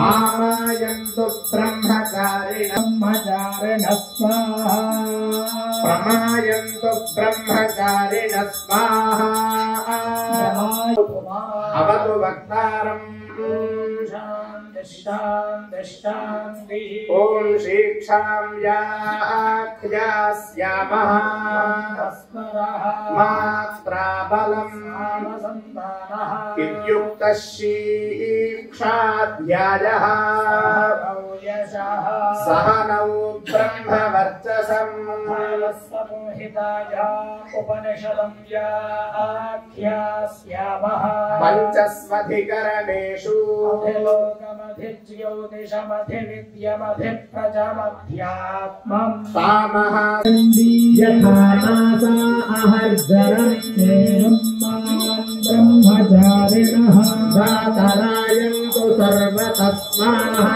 आमायन्तु ब्रह्मचारिणः स्वाहा प्रमायन्तु ब्रह्मचारिणः स्वाहा अवतु वक्तारम् ओम शिक्षां याख्यास्यामः मात्राबलम् इत्युक्तः शिक्षाध्यायः सहनौ ब्रह्मवर्चसम् उपनिषदं याख्यास्यामः पञ्चस्वधिकरणेषु लोकमधिज्योतिषमधिविद्यमधिप्रजमध्यात्मम् सामः यथा नासा अहर्जरम् ब्रह्मचारिणः दातरायन्तु सर्वतः स्वाहा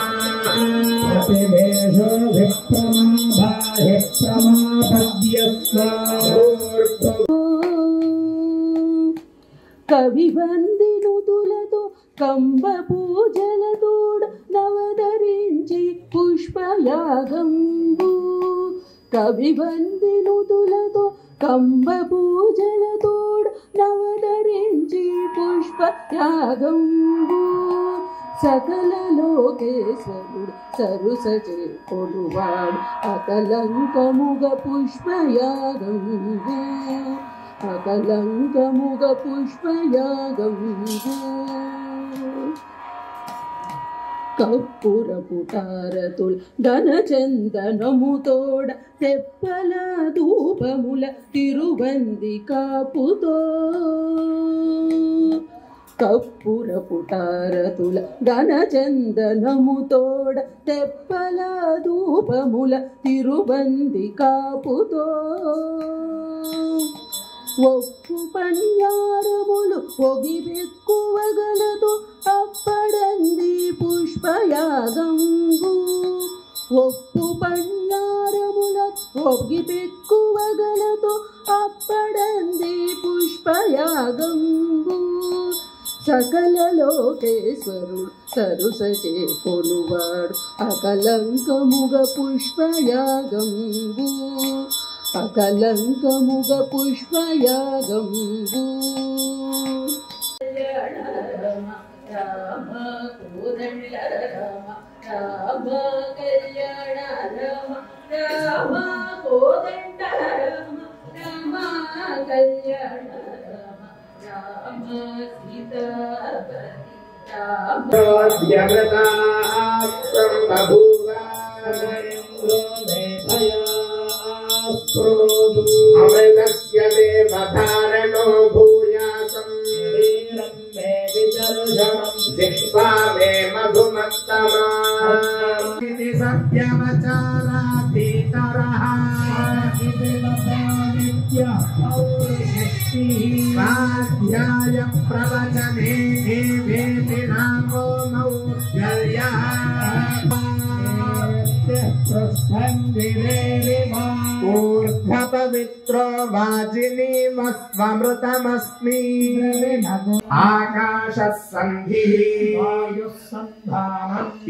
प्रतिवेशो विप्रमादाहि प्रमापद्यस्व కవివందినుతులతో కంబ పూజలతోడు నవధరించి పుష్పయాగంబు కవివందినుతులతో కంబ పూజలతోడు నవధరించి పుష్పయాగంబు సకల లోకేశ్వరుడు సరుసచే కొలువాడు అకలంకముగ పుష్పయాగంబు అకలంకముగ పుష్పయాగంబు కర్పూరపు తారతుల్ ఘనచందనముతోడ తెప్పల ధూపముల తిరువంది కాపుతో కర్పూరపు తారతుల ఘనచందనముతోడ తెప్పల ధూపముల తిరువంది కాపుతో ఒప్పు పన్యారములు ఒగిపెక్కువగలదు అప్పడంది పుష్పయాగంబు ఒప్పు పన్యారముల ఒగిపెక్కువగలదు అప్పడంది పుష్పయాగంబు సకల లోకేశ్వరుడు సరుసచే కొలువాడు అకలంకముగ పుష్పయాగంబు అకలంకముగ పుష్పయాగంబు రామ కోదండ రామ రామ కళ్యాణ రామ రామ కోదండ రామ రామ కళ్యాణ రామ రామ సీతాపతి రామ अमृतस्य देवधारणो भूयासम् जिह्वा मे मधुमत्तमा इति सत्यवचारातीतरः स्वाध्याय प्रवचने वेति नामो मौद्गल्यः ऊर्ध्वपवित्रो वाजिनीमस्वमृतमस्मि आकाशः सन्धिः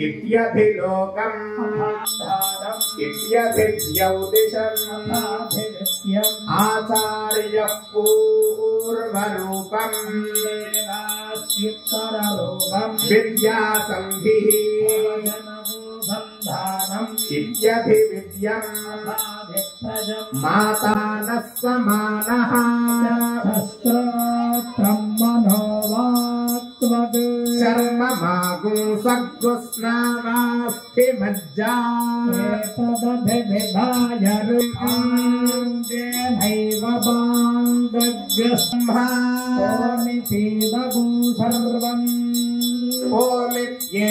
इत्यधिलोकम् इत्यधिज्यौतिषम् आचार्यः पूर्वरूपम् विद्यासन्धिः इत्यधिविद्यम् माता नः समानः चर्ममागुंसग्गुस्नावास्ति मज्जा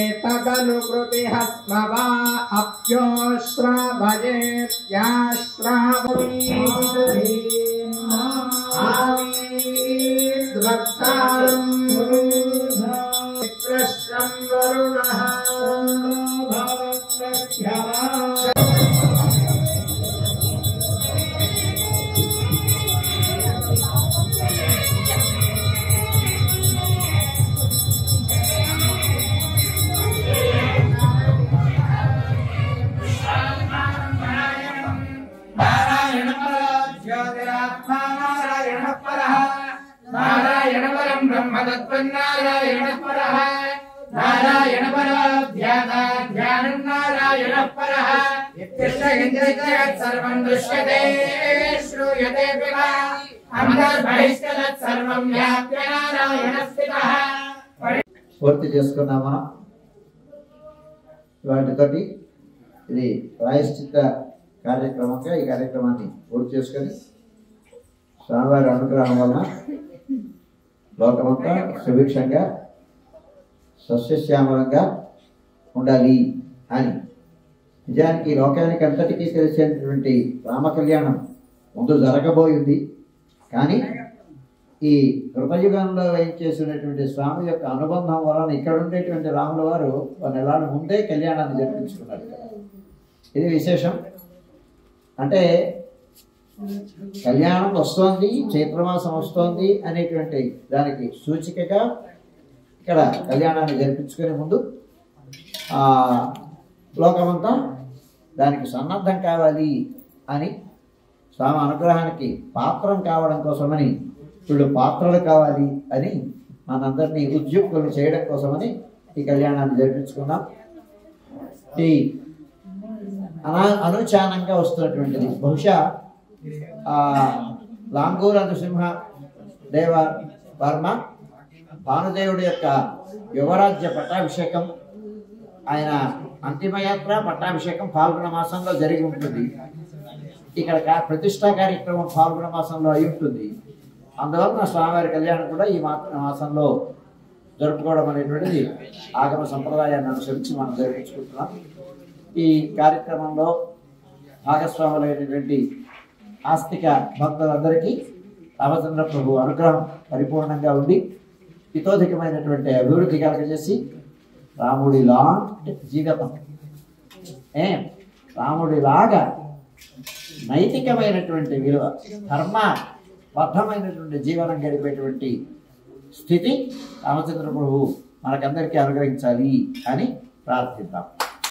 ओमित्येतदनुकृतिः स्म वा अप्योश्रावयेत्याश्रावयेद्वक्तारम् कृष्णं वरुणः नारायणपरं ब्रह्मतत्त्वन्नारायणः परः नारायणपराध्यानं नारायणः परः इत्यर्थयत् सर्वं दृश्यते श्रूयते विवा अन्तर्बहिष्कलत् सर्वं व्याप्य नारायणः स्थितः పూర్తి చేసుకున్నాం మనం వాటితోటి ఇది ప్రాయశ్చిత్త కార్యక్రమంగా ఈ కార్యక్రమాన్ని పూర్తి చేసుకొని స్వామివారి అనుగ్రహం వలన లోకమంతా సుభిక్షంగా సస్యశ్యామలంగా ఉండాలి అని నిజానికి లోకానికి అంతటికీ తెలిసేటువంటి రామ కళ్యాణం ముందు జరగబోయింది. కానీ ఈ కృతయుగంలో వేయించేసినటువంటి స్వామి యొక్క అనుబంధం వలన ఇక్కడ ఉండేటువంటి రాముల వారు 1 నెలల ముందే కళ్యాణాన్ని జరిపించుకున్నారు. ఇది విశేషం. అంటే కళ్యాణం వస్తోంది, చైత్రమాసం వస్తోంది అనేటువంటి దానికి సూచికగా ఇక్కడ కళ్యాణాన్ని జరిపించుకునే ముందు లోకమంతా దానికి సన్నద్ధం కావాలి అని స్వామి అనుగ్రహానికి పాత్రం కావడం కోసమని వీళ్ళు పాత్రలు కావాలి అని మనందరినీ ఉద్యుక్తులు చేయడం కోసమని ఈ కళ్యాణాన్ని జరిపించుకున్నాం. ఈ అనుచానంగా వస్తున్నటువంటిది బహుశా లాంగూర నృసింహ దేవ వర్మ భానుదేవుడి యొక్క యువరాజ్య పట్టాభిషేకం, ఆయన అంతిమయాత్ర పట్టాభిషేకం ఫాల్గుణ మాసంలో జరిగి ఉంటుంది. ఇక్కడ ప్రతిష్టా కార్యక్రమం ఫాల్గుణ మాసంలో అయి ఉంటుంది. అందువలన స్వామివారి కళ్యాణం కూడా ఈ మాసంలో జరుపుకోవడం అనేటువంటిది ఆగమ సంప్రదాయాన్ని అనుసరించి మనం జరిపించుకుంటున్నాం. ఈ కార్యక్రమంలో భాగస్వాములైనటువంటి ఆస్తిక భక్తులందరికీ రామచంద్ర ప్రభు అనుగ్రహం పరిపూర్ణంగా ఉండి హితోధికమైనటువంటి అభివృద్ధి కలగజేసి రాముడిలాంటి జీవితం రాముడిలాగా నైతికమైనటువంటి విలువ ధర్మబద్ధమైనటువంటి జీవనం గడిపేటువంటి స్థితి రామచంద్ర ప్రభు మనకందరికీ అనుగ్రహించాలి అని ప్రార్థిద్దాం.